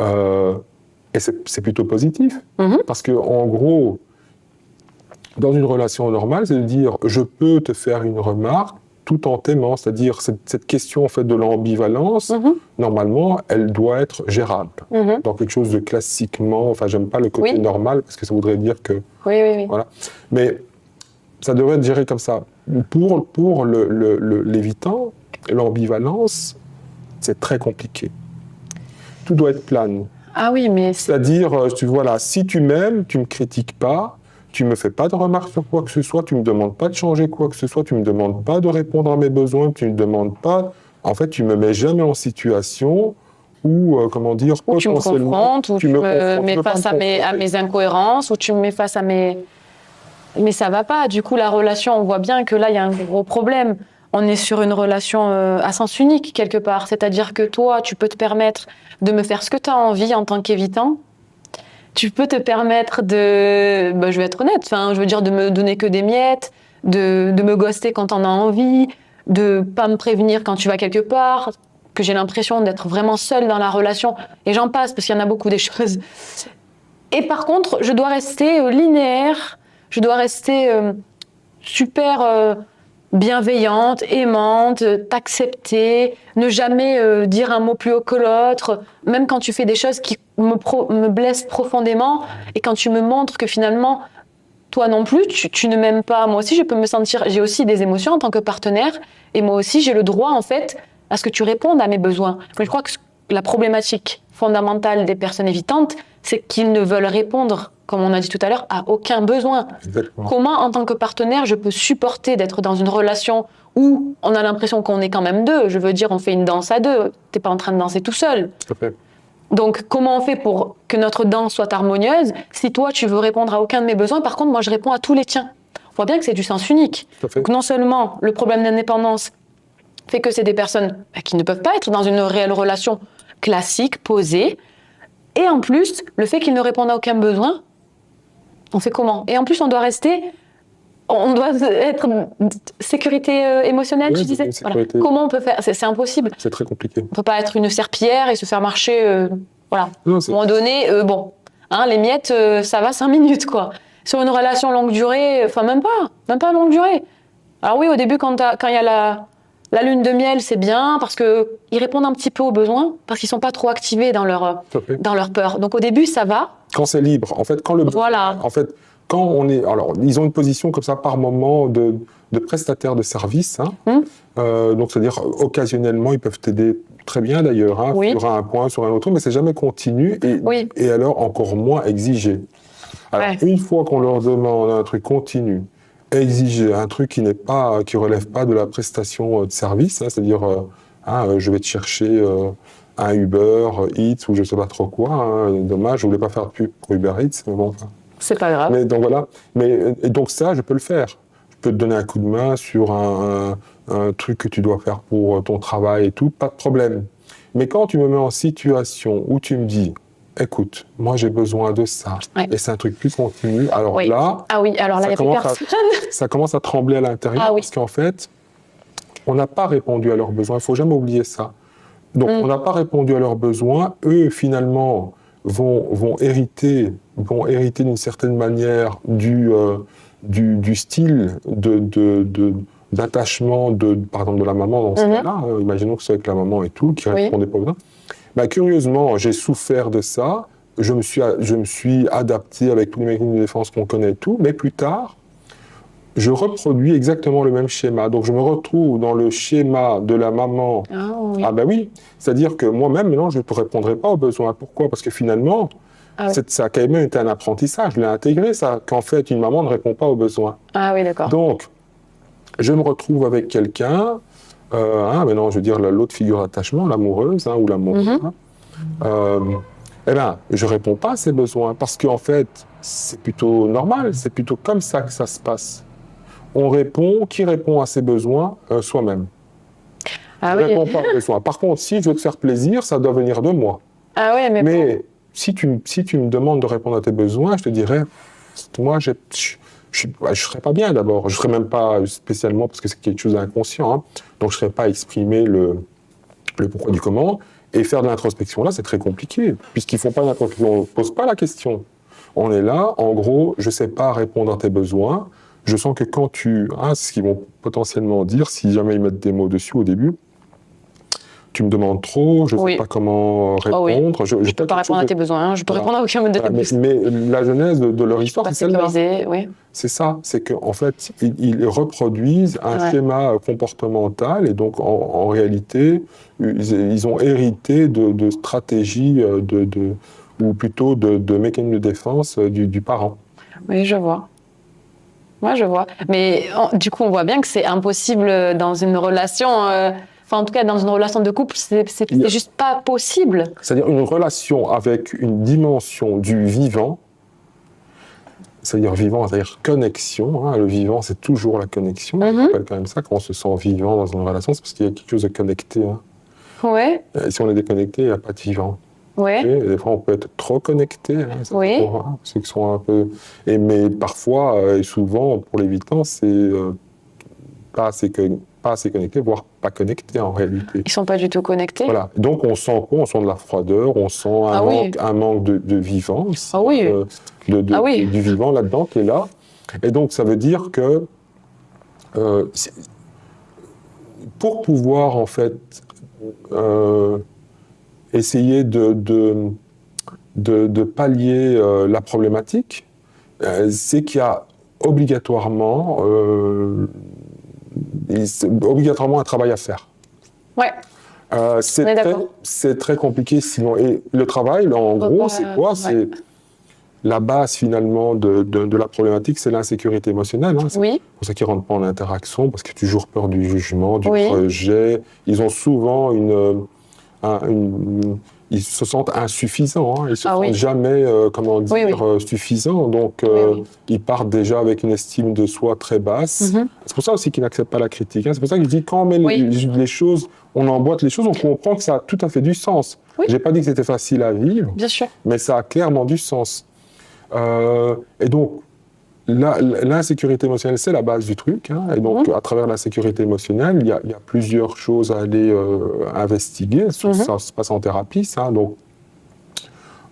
Et c'est plutôt positif. Parce que en gros, dans une relation normale, c'est de dire je peux te faire une remarque tout en t'aimant. C'est-à-dire cette question en fait, de l'ambivalence, normalement, elle doit être gérable. Dans quelque chose de classiquement, enfin j'aime pas le côté normal parce que ça voudrait dire que... Oui. Voilà. Mais ça devrait être géré comme ça. Pour l'évitant, l'ambivalence, c'est très compliqué. Tout doit être plane. Ah oui, mais C'est-à-dire, voilà, si tu m'aimes, tu me critiques pas, tu me fais pas de remarques sur quoi que ce soit, tu me demandes pas de changer quoi que ce soit, tu me demandes pas de répondre à mes besoins, tu me demandes pas, en fait, tu me mets jamais en situation où, comment dire, ou tu me confrontes, ou tu me confrontes, mets face à mes incohérences, ou tu me mets face à mes... Mais ça va pas. Du coup, la relation, on voit bien que là, il y a un gros problème. On est sur une relation à sens unique, quelque part. C'est-à-dire que toi, tu peux te permettre de me faire ce que tu as envie en tant qu'évitant. Tu peux te permettre de... je vais être honnête, je veux dire de me donner que des miettes, de me ghoster quand on a envie, de pas me prévenir quand tu vas quelque part, que j'ai l'impression d'être vraiment seule dans la relation. Et j'en passe, parce qu'il y en a beaucoup des choses. Et par contre, je dois rester linéaire, je dois rester super bienveillante, aimante, t'accepter, ne jamais dire un mot plus haut que l'autre, même quand tu fais des choses qui me blessent profondément, et quand tu me montres que finalement, toi non plus, tu ne m'aimes pas. Moi aussi, je peux me sentir... J'ai aussi des émotions en tant que partenaire, et moi aussi, j'ai le droit, en fait, à ce que tu répondes à mes besoins. Mais je crois que la problématique fondamentale des personnes évitantes, c'est qu'ils ne veulent répondre, comme on a dit tout à l'heure, à aucun besoin. Exactement. Comment, en tant que partenaire, je peux supporter d'être dans une relation où on a l'impression qu'on est quand même deux? Je veux dire, on fait une danse à deux. T'es pas en train de danser tout seul. Tout à fait. Donc, comment on fait pour que notre danse soit harmonieuse si toi, tu veux répondre à aucun de mes besoins? Par contre, moi, je réponds à tous les tiens. On voit bien que c'est du sens unique. Tout à fait. Donc, non seulement le problème d'indépendance fait que c'est des personnes qui ne peuvent pas être dans une réelle relation classique, posée, et en plus, le fait qu'ils ne répondent à aucun besoin, on fait comment? Et en plus, on doit être sécurité émotionnelle, tu disais. Voilà. Comment on peut faire? C'est impossible. C'est très compliqué. On peut pas être une serpillière et se faire marcher. Voilà. Non, à un moment donné, les miettes, ça va 5 minutes, quoi. Sur une relation longue durée, même pas longue durée. Alors oui, au début, quand il y a la lune de miel, c'est bien parce qu'ils répondent un petit peu aux besoins, parce qu'ils ne sont pas trop activés dans leur peur. Donc au début, ça va. Quand c'est libre, en fait, Voilà. En fait, quand on est... Alors, ils ont une position comme ça par moment de prestataire de service. Donc, c'est-à-dire, occasionnellement, ils peuvent t'aider très bien d'ailleurs, sur un point, sur un autre, mais c'est jamais continu et alors encore moins exigé. Alors, une fois qu'on leur demande un truc continu, exiger un truc qui relève pas de la prestation de service, c'est-à-dire je vais te chercher un Uber Eats ou je sais pas trop quoi, dommage, je voulais pas faire de pub pour Uber Eats, mais bon. C'est pas grave. Mais donc voilà, et donc ça, je peux le faire. Je peux te donner un coup de main sur un truc que tu dois faire pour ton travail et tout, pas de problème. Mais quand tu me mets en situation où tu me dis, écoute, moi j'ai besoin de ça, et c'est un truc plus continu, alors là, il y a plus personne. Ça commence à trembler à l'intérieur, parce qu'en fait, on n'a pas répondu à leurs besoins, il ne faut jamais oublier ça. Donc on n'a pas répondu à leurs besoins, eux finalement vont hériter d'une certaine manière du style d'attachement par exemple de la maman dans ce cas-là, imaginons que c'est avec la maman et tout, qui ne répondait pas aux besoins. Curieusement, j'ai souffert de ça, je me suis adapté avec tous les mécanismes de défense qu'on connaît et tout, mais plus tard, je reproduis exactement le même schéma. Donc je me retrouve dans le schéma de la maman. Oui, c'est-à-dire que moi-même, maintenant, je ne te répondrai pas aux besoins. Pourquoi? Parce que finalement, ça a quand même été un apprentissage, je l'ai intégré, ça, qu'en fait, une maman ne répond pas aux besoins. Ah oui, d'accord. Donc, je me retrouve avec quelqu'un, maintenant, je veux dire, l'autre figure d'attachement, l'amoureuse ou l'amoureux, je ne réponds pas à ses besoins, parce qu'en fait, c'est plutôt normal, c'est plutôt comme ça que ça se passe. Qui répond à ses besoins? Soi-même. Je ne réponds pas aux besoins. Par contre, si je veux te faire plaisir, ça doit venir de moi. Mais si tu me demandes de répondre à tes besoins, je te dirais, moi, je ne serais pas bien d'abord. Je ne serais même pas spécialement, parce que c'est quelque chose d'inconscient, donc je ne serais pas exprimé le pourquoi du comment. Et faire de l'introspection, là, c'est très compliqué, puisqu'ils ne font pas d'introspection, on ne pose pas la question. On est là, en gros, je ne sais pas répondre à tes besoins. Je sens que quand c'est ce qu'ils vont potentiellement dire, si jamais ils mettent des mots dessus au début, tu me demandes trop, je ne sais pas comment répondre. Je ne peux pas répondre à tes besoins, je peux répondre à aucun mode de tes besoins. Mais la genèse de leur histoire, c'est celle-là. C'est ça, c'est qu'en fait, ils reproduisent un schéma comportemental, et donc en réalité, ils ont hérité de stratégies ou plutôt de mécanisme de défense du parent. Oui, je vois. Moi, je vois. Mais du coup, on voit bien que c'est impossible dans une relation. Enfin, en tout cas, dans une relation de couple, c'est juste pas possible. C'est-à-dire une relation avec une dimension du vivant, c'est-à-dire vivant, c'est-à-dire connexion. Hein, le vivant, c'est toujours la connexion. On appelle quand même ça, quand on se sent vivant dans une relation, c'est parce qu'il y a quelque chose de connecté. Hein. Ouais. Et si on est déconnecté, il n'y a pas de vivant. Ouais. Et des fois, on peut être trop connecté. Hein, Oui. Ceux qui sont un peu... mais parfois, et souvent, pour les évitants, c'est pas assez connecté, voire pas connecté en réalité. Ils sont pas du tout connectés. Voilà. Donc, on sent quoi? On sent de la froideur, on sent un manque de vivant aussi. Ah oui. Du vivant là-dedans qui est là. Et donc, ça veut dire que pour pouvoir, en fait, essayer de pallier la problématique, c'est qu'il y a obligatoirement un travail à faire. Ouais. C'est très compliqué sinon. Et le travail, là, en gros, c'est quoi? C'est la base finalement de la problématique, c'est l'insécurité émotionnelle. Hein. C'est pour ça qu'ils ne rentrent pas en interaction, parce qu'ils ont toujours peur du jugement, du rejet. Ils ont souvent ils se sentent insuffisants, hein. Ils ne se sentent jamais, suffisants. Donc, ils partent déjà avec une estime de soi très basse. C'est pour ça aussi qu'ils n'acceptent pas la critique. Hein. C'est pour ça que je dis, quand on met les choses, on emboîte les choses, on comprend que ça a tout à fait du sens. Je n'ai pas dit que c'était facile à vivre, bien sûr, mais ça a clairement du sens. Et donc, l'insécurité émotionnelle, c'est la base du truc. Hein. Et donc, à travers l'insécurité émotionnelle, il y a plusieurs choses à aller investiguer. Ça se passe en thérapie, ça. Donc,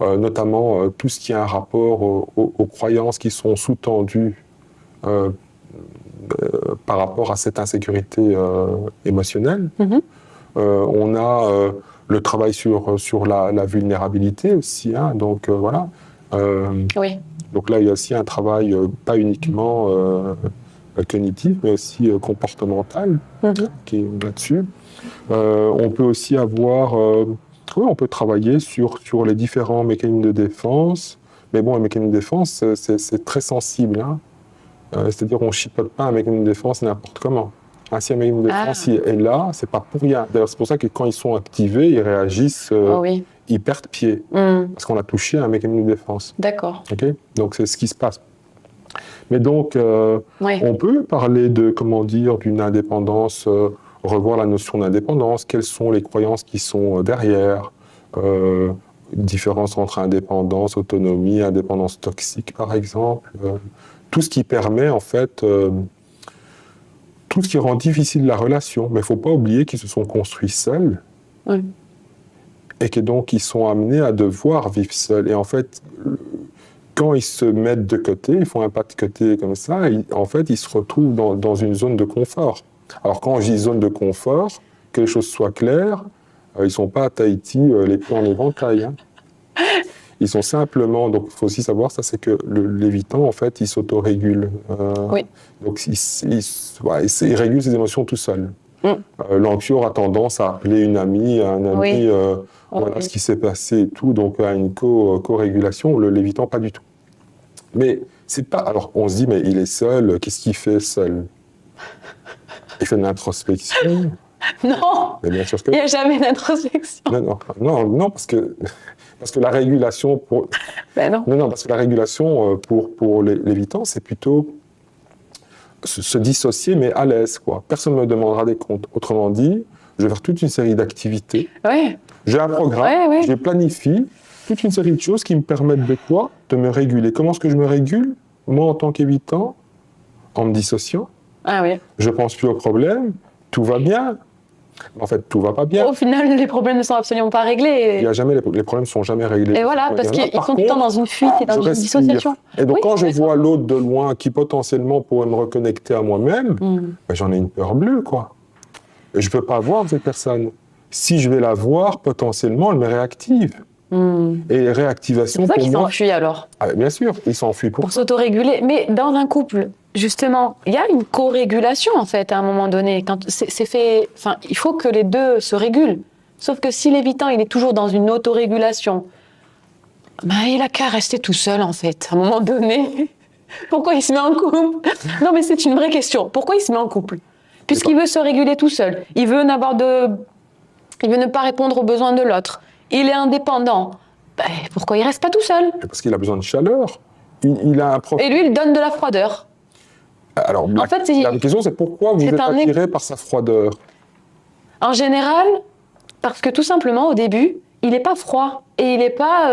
notamment, tout ce qui a un rapport aux croyances qui sont sous-tendues par rapport à cette insécurité émotionnelle. On a le travail sur la vulnérabilité aussi. Hein. Donc, voilà. Donc là, il y a aussi un travail pas uniquement cognitif, mais aussi comportemental qui est là-dessus. On peut aussi avoir... on peut travailler sur les différents mécanismes de défense. Mais bon, les mécanismes de défense, c'est très sensible. Hein. C'est-à-dire, on ne chipote pas un mécanisme de défense n'importe comment. Si un mécanisme de défense est là, c'est pas pour rien. D'ailleurs, c'est pour ça que quand ils sont activés, ils réagissent... ils perdent pied, parce qu'on a touché un mécanisme de défense. D'accord. Okay, donc, c'est ce qui se passe. Mais donc, on peut parler d'une indépendance, revoir la notion d'indépendance, quelles sont les croyances qui sont derrière, différence entre indépendance, autonomie, indépendance toxique, par exemple, tout ce qui permet, en fait, tout ce qui rend difficile la relation. Mais il ne faut pas oublier qu'ils se sont construits seuls. Et que donc, ils sont amenés à devoir vivre seuls. Et en fait, quand ils se mettent de côté, ils font un pas de côté comme ça, en fait, ils se retrouvent dans une zone de confort. Alors, quand je dis zone de confort, que les choses soient claires, ils ne sont pas à Tahiti, les pieds en éventail. Hein. Ils sont simplement... Donc, il faut aussi savoir, ça, c'est que l'évitant, en fait, il s'autorégule. Donc, il régule ses émotions tout seul. L'anxieux aura tendance à appeler une amie, un ami, voilà ce qui s'est passé et tout, donc à une co-régulation, l'évitant pas du tout. Mais c'est pas... Alors on se dit, mais il est seul, qu'est-ce qu'il fait seul? Il fait de l'introspection? Non, mais bien sûr que... il n'y a jamais d'introspection. Non, parce que la régulation pour... non, parce que la régulation pour l'évitant, c'est plutôt se dissocier, mais à l'aise, quoi. Personne ne me demandera des comptes. Autrement dit, je vais faire toute une série d'activités. J'ai un programme, je planifie toute une série de choses qui me permettent de quoi? De me réguler. Comment est-ce que je me régule? Moi, en tant qu'évitant, en me dissociant. Je ne pense plus aux problèmes, tout va bien. En fait, tout va pas bien. Au final, les problèmes ne sont absolument pas réglés. Il y a jamais, les problèmes ne sont jamais réglés. Et voilà, parce qu'ils sont tout le temps dans une fuite et dans une dissociation. Et donc, quand je vois l'autre de loin qui potentiellement pourrait me reconnecter à moi-même, j'en ai une peur bleue, quoi. Et je ne peux pas voir cette personne. Si je vais la voir, potentiellement, elle me réactive. Et réactivation, c'est pour ça qu'ils s'enfuient alors. Bien sûr, ils s'enfuient pour s'autoréguler. Mais dans un couple, justement, il y a une co-régulation en fait à un moment donné. Quand c'est fait, enfin, il faut que les deux se régulent. Sauf que si l'évitant il est toujours dans une autorégulation, Il a qu'à rester tout seul, en fait, à un moment donné. Pourquoi il se met en couple? Non, mais c'est une vraie question. Pourquoi il se met en couple? Puisqu'il veut se réguler tout seul. Il veut ne pas répondre aux besoins de l'autre. Il est indépendant. Pourquoi il reste pas tout seul? Parce qu'il a besoin de chaleur. Il a un profil. Et lui, il donne de la froideur. Alors, la question, c'est pourquoi vous êtes attiré par sa froideur? En général, parce que tout simplement, au début, il n'est pas froid. Et il n'est pas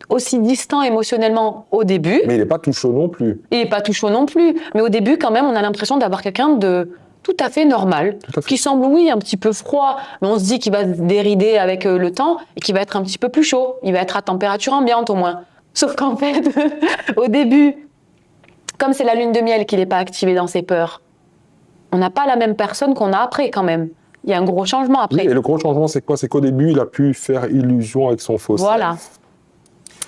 aussi distant émotionnellement au début. Mais il n'est pas tout chaud non plus. Il n'est pas tout chaud non plus. Mais au début, quand même, on a l'impression d'avoir quelqu'un de tout à fait normal, qui semble, oui, un petit peu froid, mais on se dit qu'il va se dérider avec le temps et qu'il va être un petit peu plus chaud. Il va être à température ambiante au moins. Sauf qu'en fait, au début, comme c'est la lune de miel qu'il n'est pas activé dans ses peurs, on n'a pas la même personne qu'on a après quand même. Il y a un gros changement après. Oui, et le gros changement, c'est quoi? C'est qu'au début, il a pu faire illusion avec son faux Voilà.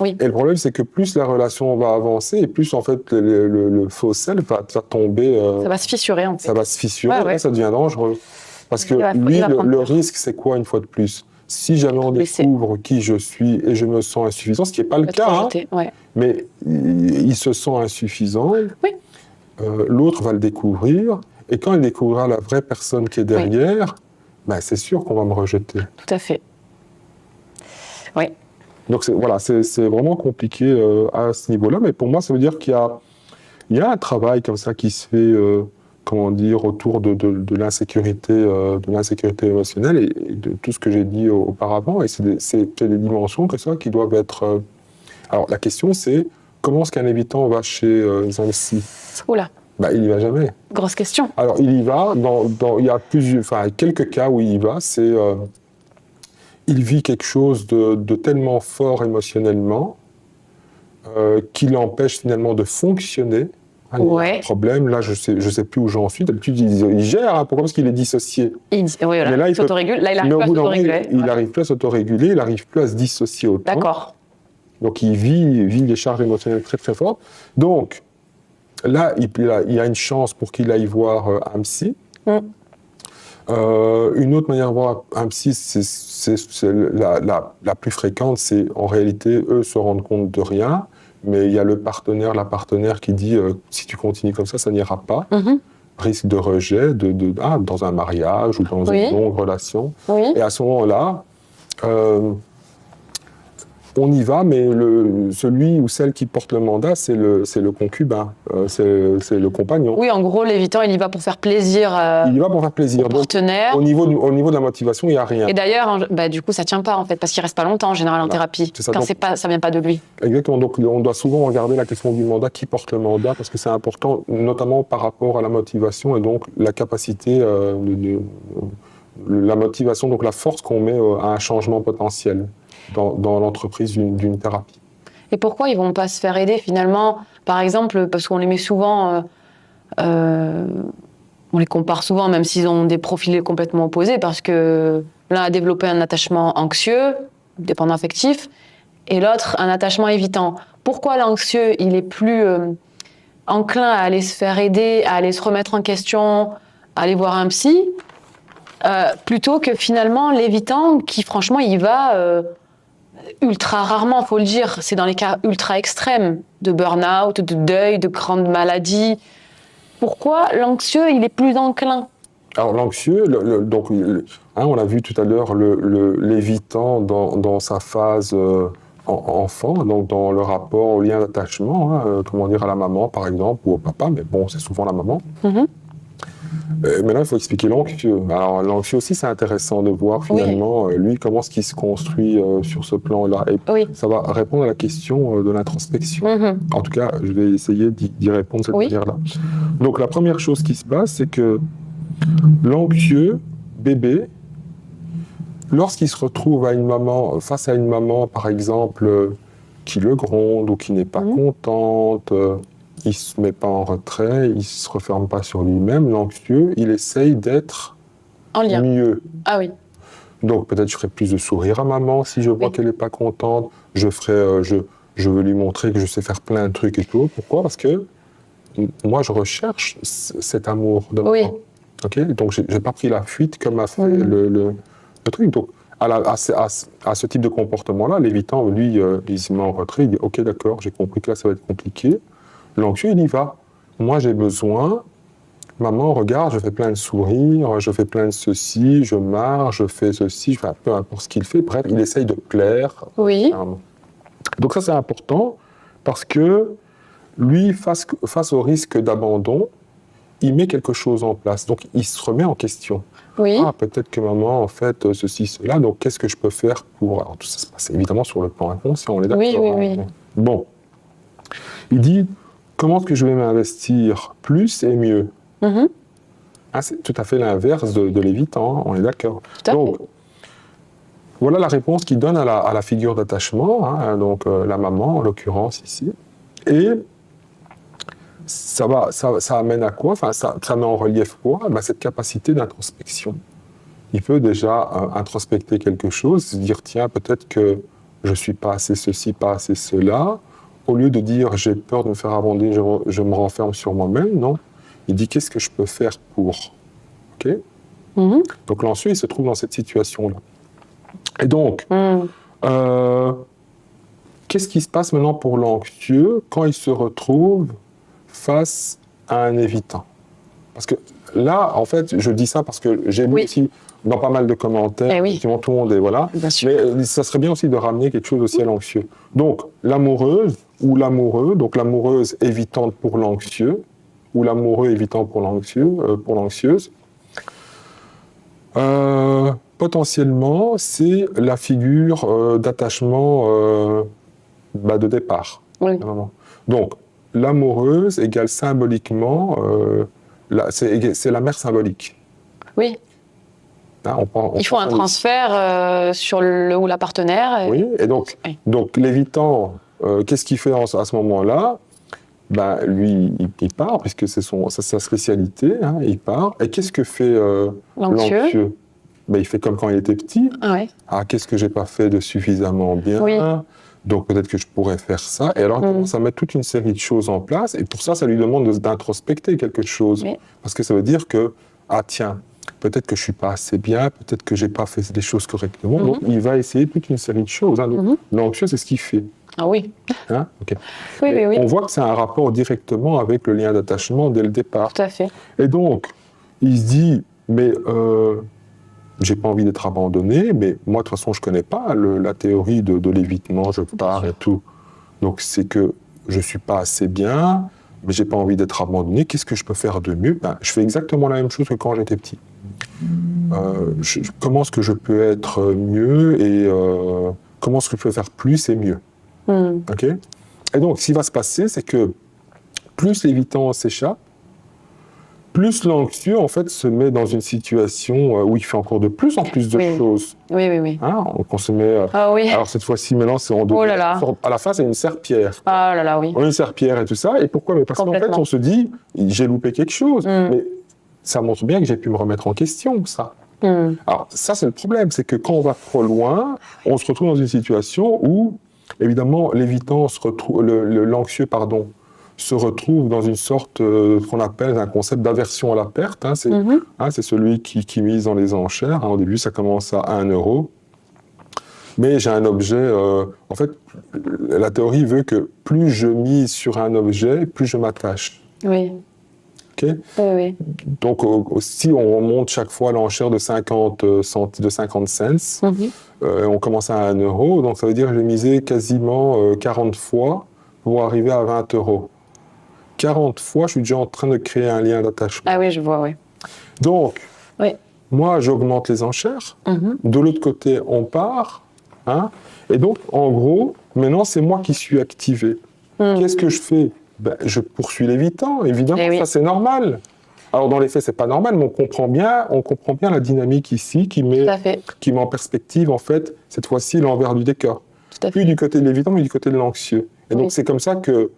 Oui. Et le problème, c'est que plus la relation va avancer, et plus en fait le faux self va tomber. Ça va se fissurer en fait. Ça va se fissurer, ouais. Là, ça devient dangereux. Parce que lui, le risque, c'est quoi une fois de plus? Si jamais on découvre qui je suis et je me sens insuffisant, ce qui n'est pas le cas, mais il se sent insuffisant, l'autre va le découvrir, et quand il découvrira la vraie personne qui est derrière, c'est sûr qu'on va me rejeter. Tout à fait. Oui. Donc c'est vraiment compliqué à ce niveau-là, mais pour moi, ça veut dire qu'il y a un travail comme ça qui se fait, autour de l'insécurité émotionnelle et de tout ce que j'ai dit auparavant, et c'est des dimensions comme ça qui doivent être... Alors la question, c'est comment est-ce qu'un évitant va chez un psy? Oula. Il n'y va jamais. Grosse question. Alors il y va, il y a quelques cas où il y va, c'est... il vit quelque chose de tellement fort émotionnellement qui l'empêche finalement de fonctionner. Il y a un problème, là je sais plus où j'en suis. D'habitude il gère, pourquoi? Parce qu'il est dissocié. Mais là il s'autorégule, là il n'arrive pas à s'autoréguler. Il n'arrive plus à s'autoréguler, il n'arrive plus à se dissocier autant. D'accord. Donc il vit des charges émotionnelles très très fortes. Donc là il y a une chance pour qu'il aille voir un psy. Une autre manière de voir un psy, c'est la plus fréquente, c'est en réalité, eux se rendent compte de rien, mais il y a la partenaire qui dit si tu continues comme ça n'ira pas. Risque de rejet dans un mariage ou dans une longue relation. Et à ce moment-là, on y va, mais celui ou celle qui porte le mandat, c'est le concubin, c'est le compagnon. Oui, en gros, l'évitant, il y va pour faire plaisir. Il y va pour faire plaisir. Au partenaire. Donc, au niveau de la motivation, il n'y a rien. Et d'ailleurs, du coup, ça ne tient pas, en fait, parce qu'il ne reste pas longtemps, en général, en thérapie, quand ça ne vient pas de lui. Exactement. Donc, on doit souvent regarder la question du mandat, qui porte le mandat, parce que c'est important, notamment par rapport à la motivation et donc la capacité, la motivation, donc la force qu'on met à un changement potentiel dans l'entreprise d'une thérapie. Et pourquoi ils ne vont pas se faire aider finalement? Par exemple, parce qu'on les met souvent, on les compare souvent, même s'ils ont des profils complètement opposés, parce que l'un a développé un attachement anxieux, dépendant affectif, et l'autre un attachement évitant. Pourquoi l'anxieux, il est plus enclin à aller se faire aider, à aller se remettre en question, à aller voir un psy, plutôt que finalement l'évitant qui, franchement, il va... ultra rarement, faut le dire, c'est dans les cas ultra extrêmes de burn-out, de deuil, de grandes maladies. Pourquoi l'anxieux, il est plus enclin? Alors l'anxieux, on a vu tout à l'heure l'évitant dans sa phase enfant, donc dans le rapport au lien d'attachement, à la maman par exemple, ou au papa, mais bon, c'est souvent la maman. Maintenant, il faut expliquer l'anxieux. Alors, l'anxieux aussi, c'est intéressant de voir finalement, lui, comment est-ce qu'il se construit sur ce plan-là. Et ça va répondre à la question de l'introspection. En tout cas, je vais essayer d'y répondre de cette manière-là. Donc, la première chose qui se passe, c'est que l'anxieux, bébé, lorsqu'il se retrouve face à une maman, par exemple, qui le gronde ou qui n'est pas contente, il ne se met pas en retrait, il ne se referme pas sur lui-même. L'anxieux, il essaye d'être mieux. Ah oui. Donc peut-être je ferai plus de sourire à maman si je vois qu'elle n'est pas contente. Je veux lui montrer que je sais faire plein de trucs et tout. Pourquoi? Parce que moi, je recherche cet amour de maman. Okay? Donc j'ai pas pris la fuite comme a fait le truc. Donc à ce type de comportement-là, l'évitant, lui, il se met en retrait, il dit « Ok, d'accord, j'ai compris que là, ça va être compliqué. » L'anxieux, il y va. Moi, j'ai besoin. Maman, regarde, je fais plein de sourires, je fais plein de ceci, je marche, je fais ceci, enfin, peu importe ce qu'il fait. Bref, il essaye de plaire. Oui. Donc ça, c'est important parce que lui, face au risque d'abandon, il met quelque chose en place. Donc, il se remet en question. Oui. Ah, peut-être que maman, en fait, ceci, cela. Donc, qu'est-ce que je peux faire pour... Alors, tout ça se passe évidemment sur le plan inconscient, on est d'accord. Oui. Bon. Il dit, comment est-ce que je vais m'investir plus et mieux? C'est tout à fait l'inverse de l'évitant, hein, on est d'accord. Donc, voilà la réponse qu'il donne à la figure d'attachement, hein, donc la maman, en l'occurrence, ici. Et ça amène à quoi? Enfin, ça met en relief quoi? Cette capacité d'introspection. Il peut déjà introspecter quelque chose, se dire, tiens, peut-être que je ne suis pas assez ceci, pas assez cela. Au lieu de dire, j'ai peur de me faire abandonner, je me renferme sur moi-même, non. Il dit, qu'est-ce que je peux faire pour? OK? Donc l'anxieux, il se trouve dans cette situation-là. Et donc, qu'est-ce qui se passe maintenant pour l'anxieux quand il se retrouve face à un évitant? Parce que là, en fait, je dis ça parce que j'ai lu aussi dans pas mal de commentaires, effectivement, tout le monde est, voilà. Mais ça serait bien aussi de ramener quelque chose aussi à l'anxieux. Donc, l'amoureuse ou l'amoureux, donc l'amoureuse évitante pour l'anxieux, ou l'amoureux évitant pour l'anxieuse, potentiellement, c'est la figure d'attachement de départ. Oui. Donc, l'amoureuse égale symboliquement, c'est la mère symbolique. Oui. Hein, il faut un transfert sur le ou la partenaire. Oui, et donc l'évitant, qu'est-ce qu'il fait à ce moment-là? Lui, il part, puisque c'est sa spécialité, hein, il part. Et qu'est-ce que fait l'anxieux? Il fait comme quand il était petit. Qu'est-ce que j'ai pas fait de suffisamment bien? Donc peut-être que je pourrais faire ça. Et alors, il commence à mettre toute une série de choses en place. Et pour ça, ça lui demande d'introspecter quelque chose. Parce que ça veut dire que, tiens, peut-être que je suis pas assez bien, peut-être que j'ai pas fait les choses correctement. Donc, il va essayer toute une série de choses. Hein. Donc, l'anxieux, c'est ce qu'il fait. Ah oui. Hein? Okay. Oui. On voit que c'est un rapport directement avec le lien d'attachement dès le départ. Tout à fait. Et donc, il se dit, mais j'ai pas envie d'être abandonné, mais moi, de toute façon, je connais pas la théorie de l'évitement, je pars et tout. Donc, c'est que je suis pas assez bien, mais j'ai pas envie d'être abandonné. Qu'est-ce que je peux faire de mieux? Je fais exactement la même chose que quand j'étais petit. Comment est-ce que je peux être mieux et comment est-ce que je peux faire plus et mieux? OK? Et donc, ce qui va se passer, c'est que plus l'évitant s'échappe, plus l'anxieux, en fait, se met dans une situation où il fait encore de plus en plus de choses. Oui. Hein? On se met... Alors, cette fois-ci, maintenant, c'est en deux. Oh là là. À la fin, c'est une serpillière. Ah là là, oui. Une serpillière et tout ça. Et pourquoi? Parce qu'en fait, on se dit, j'ai loupé quelque chose. Mais ça montre bien que j'ai pu me remettre en question, ça. Alors, ça, c'est le problème. C'est que quand on va trop loin, on se retrouve dans une situation où, évidemment, l'évitant se retrouve... l'anxieux, se retrouve dans une sorte qu'on appelle un concept d'aversion à la perte. Hein, c'est celui qui mise dans les enchères. Hein, au début, ça commence à 1 €. Mais j'ai un objet... en fait, la théorie veut que plus je mise sur un objet, plus je m'attache. Oui. Okay? Oui. Donc, si on remonte chaque fois l'enchère de 50 cents, on commence à 1 €, donc ça veut dire que j'ai misé quasiment 40 fois pour arriver à 20 €. 40 fois, je suis déjà en train de créer un lien d'attachement. Ah oui, je vois, oui. Donc, moi, j'augmente les enchères. De l'autre côté, on part. Hein, et donc, en gros, maintenant, c'est moi qui suis activé. Qu'est-ce que je fais? Je poursuis l'évitant, évidemment, ça c'est normal. Alors, dans les faits, c'est pas normal, mais on comprend bien la dynamique ici qui met en perspective, en fait, cette fois-ci, l'envers du décor. Plus du côté de l'évitant, mais du côté de l'anxieux. Et donc, c'est comme ça que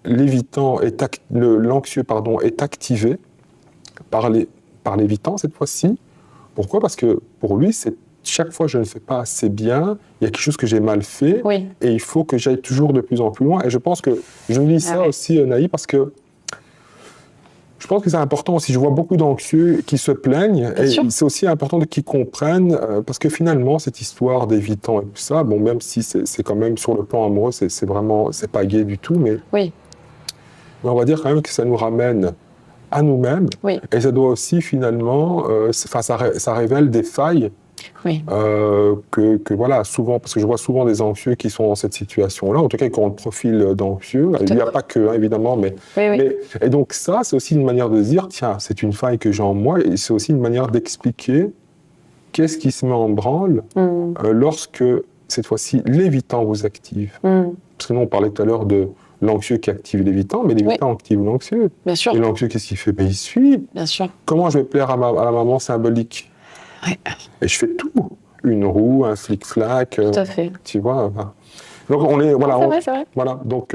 l'anxieux est activé par l'évitant cette fois-ci. Pourquoi? Parce que pour lui, c'est chaque fois que je ne fais pas assez bien, il y a quelque chose que j'ai mal fait et il faut que j'aille toujours de plus en plus loin. Et je pense que je lis ça aussi, Naï, parce que Je pense que c'est important aussi. Je vois beaucoup d'anxieux qui se plaignent Bien et sûr. c'est aussi important qu'ils comprennent parce que finalement, cette histoire d'évitant et tout ça, bon, même si c'est quand même sur le plan amoureux, c'est vraiment, c'est pas gai du tout, mais Oui, on va dire quand même que ça nous ramène à nous-mêmes oui, et ça doit aussi finalement, ça révèle des failles oui, voilà, souvent, parce que je vois souvent des anxieux qui sont dans cette situation-là, en tout cas qui ont le profil d'anxieux. Il n'y a fait. pas que, hein, évidemment, Oui, oui. et donc ça, c'est aussi une manière de se dire, tiens, c'est une faille que j'ai en moi, et c'est aussi une manière d'expliquer qu'est-ce qui se met en branle Mm, lorsque, cette fois-ci, l'évitant vous active. mm. Parce que nous, on parlait tout à l'heure de l'anxieux qui active l'évitant, mais l'évitant active l'anxieux. Bien sûr, Et l'anxieux, qu'est-ce qu'il fait? Ben, il suit. bien sûr. Comment je vais plaire à la maman symbolique? Ouais, Et je fais tout. Une roue, un flic-flac, tout à fait. tu vois. Enfin. Donc on est, voilà, C'est vrai, c'est vrai. voilà. Donc